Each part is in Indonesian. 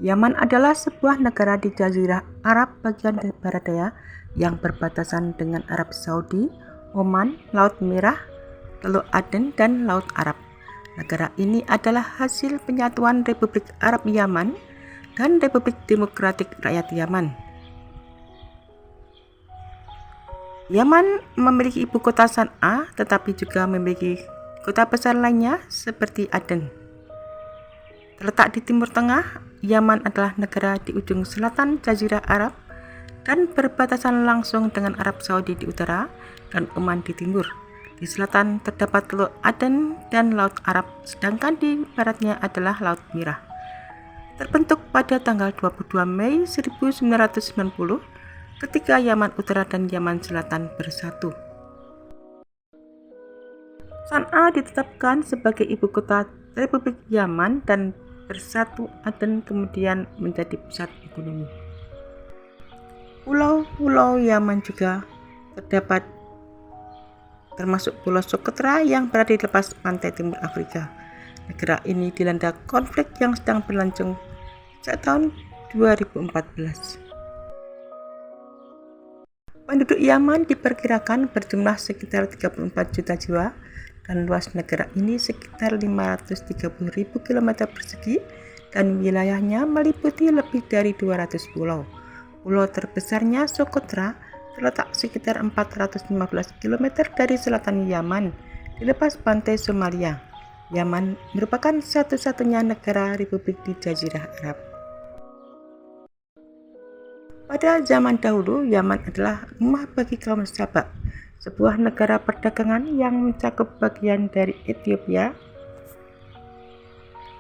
Yaman adalah sebuah negara di Jazirah Arab bagian barat daya yang berbatasan dengan Arab Saudi, Oman, Laut Merah, Teluk Aden, dan Laut Arab. Negara ini adalah hasil penyatuan Republik Arab Yaman dan Republik Demokratik Rakyat Yaman. Yaman memiliki ibu kota San'a, tetapi juga memiliki kota besar lainnya seperti Aden. Terletak di Timur Tengah, Yaman adalah negara di ujung selatan Jazirah Arab dan berbatasan langsung dengan Arab Saudi di utara dan Oman di timur. Di selatan terdapat Teluk Aden dan Laut Arab, sedangkan di baratnya adalah Laut Merah. Terbentuk pada tanggal 22 Mei 1990 ketika Yaman Utara dan Yaman Selatan bersatu. San'a ditetapkan sebagai ibu kota Republik Yaman dan bersatu Aden kemudian menjadi pusat ekonomi. Pulau-pulau Yaman juga terdapat, termasuk Pulau Socotra yang berada di lepas pantai timur Afrika. Negara ini dilanda konflik yang sedang berlangsung sejak tahun 2014. Penduduk Yaman diperkirakan berjumlah sekitar 34 juta jiwa dan luas negara ini sekitar 530.000 km persegi dan wilayahnya meliputi lebih dari 200 pulau. Pulau terbesarnya Socotra terletak sekitar 415 km dari selatan Yaman di lepas pantai Somalia. Yaman merupakan satu-satunya negara republik di Jazirah Arab. Pada zaman dahulu, Yaman adalah rumah bagi kaum Sabak, sebuah negara perdagangan yang mencakup bagian dari Ethiopia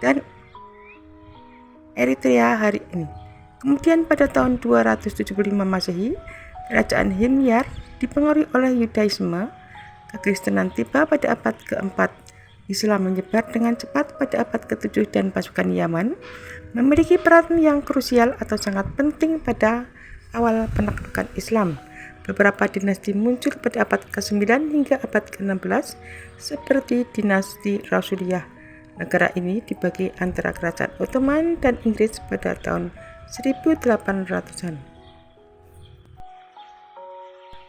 dan Eritrea hari ini. Kemudian pada tahun 275 Masehi, kerajaan Himyar dipengaruhi oleh Yudaisme, kekristenan tiba pada abad keempat, Islam menyebar dengan cepat pada abad ke-7 dan pasukan Yaman memiliki peran yang krusial atau sangat penting pada awal penaklukan Islam. Beberapa dinasti muncul pada abad ke-9 hingga abad ke-16 seperti dinasti Rasuliyah. Negara ini dibagi antara kerajaan Ottoman dan Inggris pada tahun 1800-an.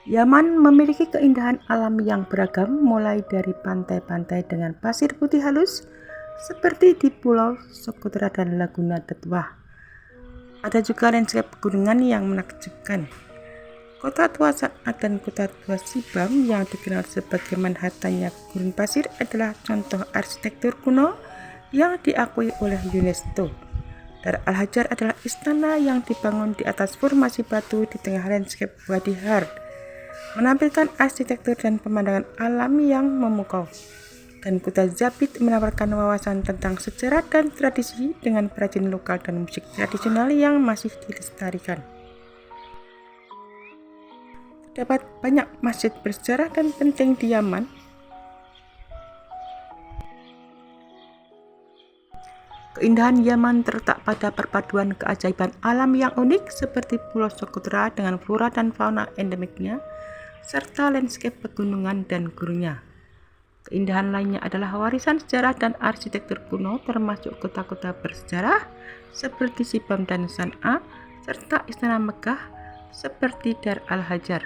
Yaman memiliki keindahan alam yang beragam, mulai dari pantai-pantai dengan pasir putih halus seperti di Pulau Socotra dan Laguna Detwah. Ada juga landscape pegunungan yang menakjubkan. Kota tua San'a dan kota tua Sibam yang dikenal sebagai Manhattannya gurun pasir adalah contoh arsitektur kuno yang diakui oleh UNESCO. Dar Al-Hajar adalah istana yang dibangun di atas formasi batu di tengah landscape Wadi Har, menampilkan arsitektur dan pemandangan alam yang memukau. Dan kota Zabid menawarkan wawasan tentang sejarah dan tradisi dengan perajin lokal dan musik tradisional yang masih dilestarikan. Terdapat banyak masjid bersejarah dan penting di Yaman. Keindahan Yaman terletak pada perpaduan keajaiban alam yang unik seperti Pulau Socotra dengan flora dan fauna endemiknya, serta landscape pegunungan dan gurunnya. Keindahan lainnya adalah warisan sejarah dan arsitektur kuno termasuk kota-kota bersejarah seperti Sibam dan San'a, serta istana megah seperti Dar Al-Hajar.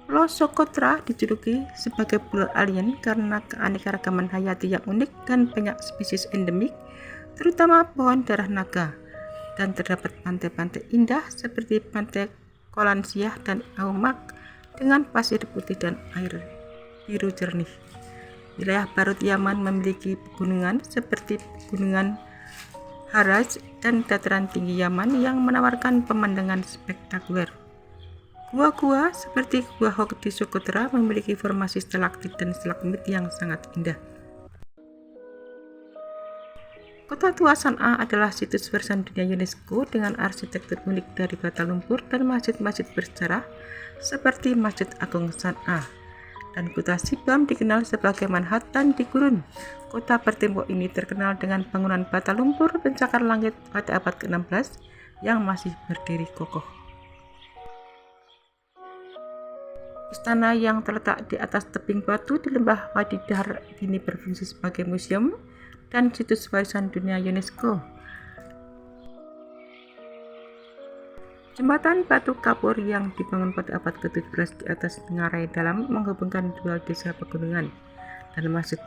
Pulau Socotra dijuluki sebagai pulau alien karena keanekaragaman hayati yang unik dan banyak spesies endemik, terutama pohon darah naga, dan terdapat pantai-pantai indah seperti Pantai Kolansiah dan Aumak dengan pasir putih dan air biru jernih. Wilayah barat Yaman memiliki pegunungan seperti Pegunungan Haraj dan dataran tinggi Yaman yang menawarkan pemandangan spektakuler. Gua-gua seperti Gua Hok di Socotra memiliki formasi stalaktit dan stalagmit yang sangat indah. Kota tua San'a adalah situs warisan dunia UNESCO dengan arsitektur unik dari bata lumpur dan masjid-masjid bersejarah seperti Masjid Agung San'a. Dan kota Sibam dikenal sebagai Manhattan di gurun. Kota bertembok ini terkenal dengan bangunan bata lumpur pencakar langit pada abad ke-16 yang masih berdiri kokoh. Istana yang terletak di atas tebing batu di lembah Wadi Dar kini berfungsi sebagai museum dan situs warisan dunia UNESCO. Jembatan batu kapur yang dibangun pada abad ke-17 di atas ngarai dalam menghubungkan dua desa pegunungan, dan masjid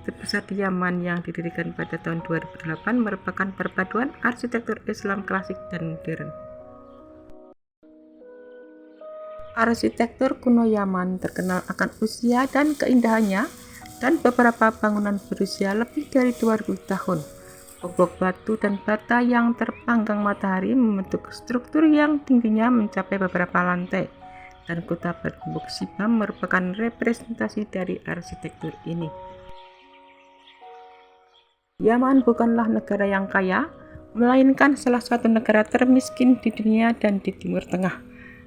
terbesar di Yaman yang didirikan pada tahun 2008 merupakan perpaduan arsitektur Islam klasik dan modern. Arsitektur kuno Yaman terkenal akan usia dan keindahannya, dan beberapa bangunan berusia lebih dari 2000 tahun. Blok batu dan bata yang terpanggang matahari membentuk struktur yang tingginya mencapai beberapa lantai, dan kota bergembok Shibam merupakan representasi dari arsitektur ini. Yaman bukanlah negara yang kaya, melainkan salah satu negara termiskin di dunia dan di Timur Tengah.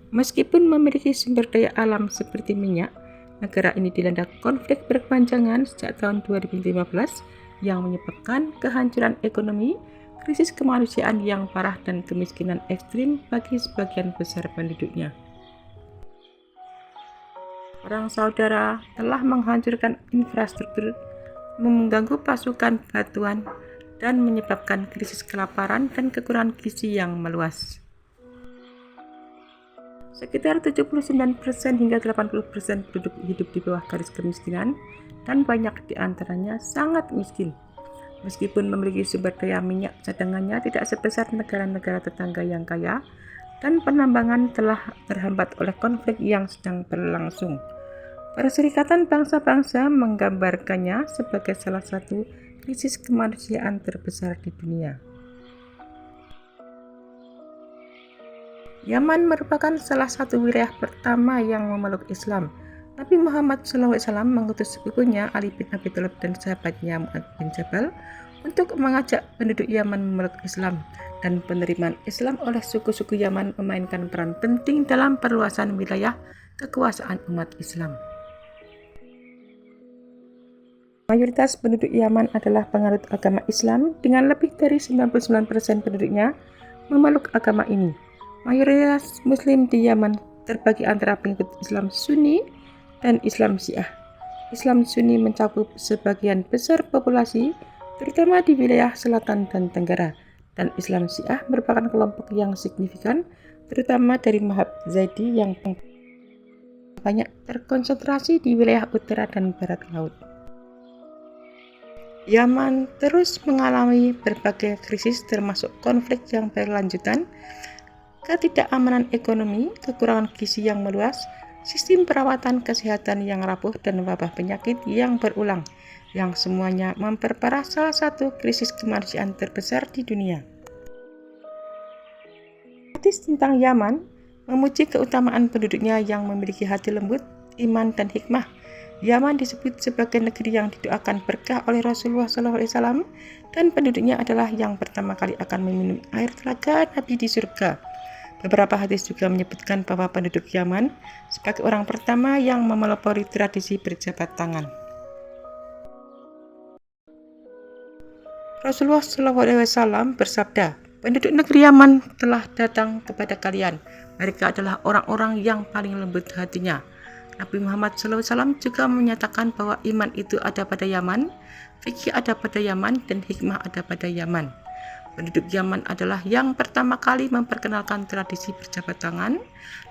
Meskipun memiliki sumber daya alam seperti minyak, negara ini dilanda konflik berkepanjangan sejak tahun 2015 yang menyebabkan kehancuran ekonomi, krisis kemanusiaan yang parah, dan kemiskinan ekstrim bagi sebagian besar penduduknya. Perang saudara telah menghancurkan infrastruktur, mengganggu pasukan batuan, dan menyebabkan krisis kelaparan dan kekurangan gizi yang meluas. Sekitar 79% hingga 80% penduduk hidup di bawah garis kemiskinan, dan banyak di antaranya sangat miskin. Meskipun memiliki sumber daya minyak cadangannya tidak sebesar negara-negara tetangga yang kaya, dan penambangan telah terhambat oleh konflik yang sedang berlangsung. Perserikatan Bangsa-Bangsa menggambarkannya sebagai salah satu krisis kemanusiaan terbesar di dunia. Yaman merupakan salah satu wilayah pertama yang memeluk Islam. Nabi Muhammad SAW mengutus sepupunya Ali bin Abi Thalib dan sahabatnya Mu'adz bin Jabal untuk mengajak penduduk Yaman memeluk Islam, dan penerimaan Islam oleh suku-suku Yaman memainkan peran penting dalam perluasan wilayah kekuasaan umat Islam. Mayoritas penduduk Yaman adalah penganut agama Islam, dengan lebih dari 99% penduduknya memeluk agama ini. Mayoritas Muslim di Yaman terbagi antara pengikut Islam Sunni dan Islam Syiah. Islam Sunni mencakup sebagian besar populasi, terutama di wilayah selatan dan tenggara, dan Islam Syiah merupakan kelompok yang signifikan, terutama dari mazhab Zaidi yang banyak terkonsentrasi di wilayah utara dan barat laut. Yaman terus mengalami berbagai krisis, termasuk konflik yang berlanjutan, ketidakamanan ekonomi, kekurangan gizi yang meluas, sistem perawatan kesehatan yang rapuh, dan wabah penyakit yang berulang, yang semuanya memperparah salah satu krisis kemanusiaan terbesar di dunia. Hadis tentang Yaman memuji keutamaan penduduknya yang memiliki hati lembut, iman, dan hikmah. Yaman disebut sebagai negeri yang didoakan berkah oleh Rasulullah SAW, dan penduduknya adalah yang pertama kali akan meminum air telaga Nabi di surga. Beberapa hadis juga menyebutkan bahwa penduduk Yaman sebagai orang pertama yang memelopori tradisi berjabat tangan. Rasulullah SAW bersabda, "Penduduk negeri Yaman telah datang kepada kalian. Mereka adalah orang-orang yang paling lembut hatinya." Nabi Muhammad SAW juga menyatakan bahwa iman itu ada pada Yaman, fikih ada pada Yaman, dan hikmah ada pada Yaman. Penduduk Yaman adalah yang pertama kali memperkenalkan tradisi berjabat tangan,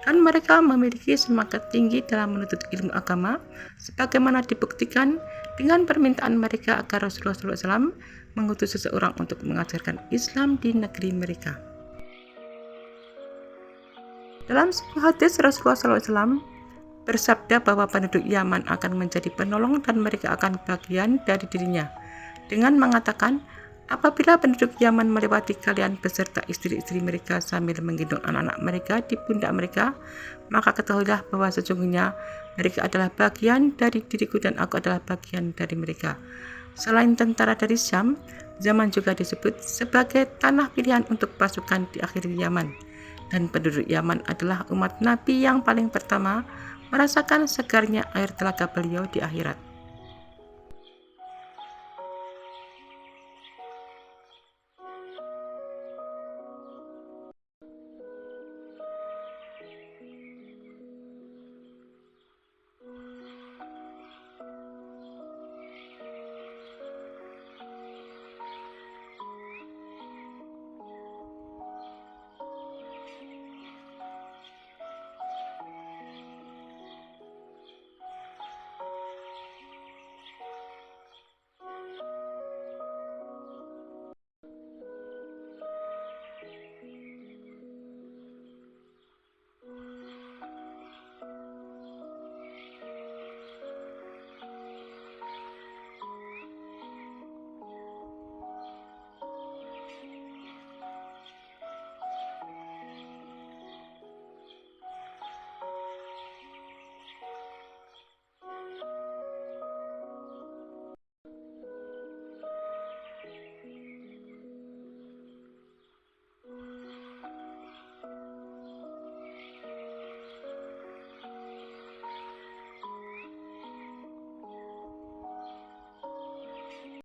dan mereka memiliki semangat tinggi dalam menuntut ilmu agama, sebagaimana dibuktikan dengan permintaan mereka agar Rasulullah SAW mengutus seseorang untuk mengajarkan Islam di negeri mereka. Dalam sebuah hadis, Rasulullah SAW bersabda bahwa penduduk Yaman akan menjadi penolong dan mereka akan bagian dari dirinya, dengan mengatakan, "Apabila penduduk Yaman melewati kalian beserta istri-istri mereka sambil menggendong anak-anak mereka di pundak mereka, maka ketahuilah bahwa sesungguhnya mereka adalah bagian dari diriku dan aku adalah bagian dari mereka." Selain tentara dari Syam, Yaman juga disebut sebagai tanah pilihan untuk pasukan di akhir Yaman, dan penduduk Yaman adalah umat Nabi yang paling pertama merasakan segarnya air telaga beliau di akhirat.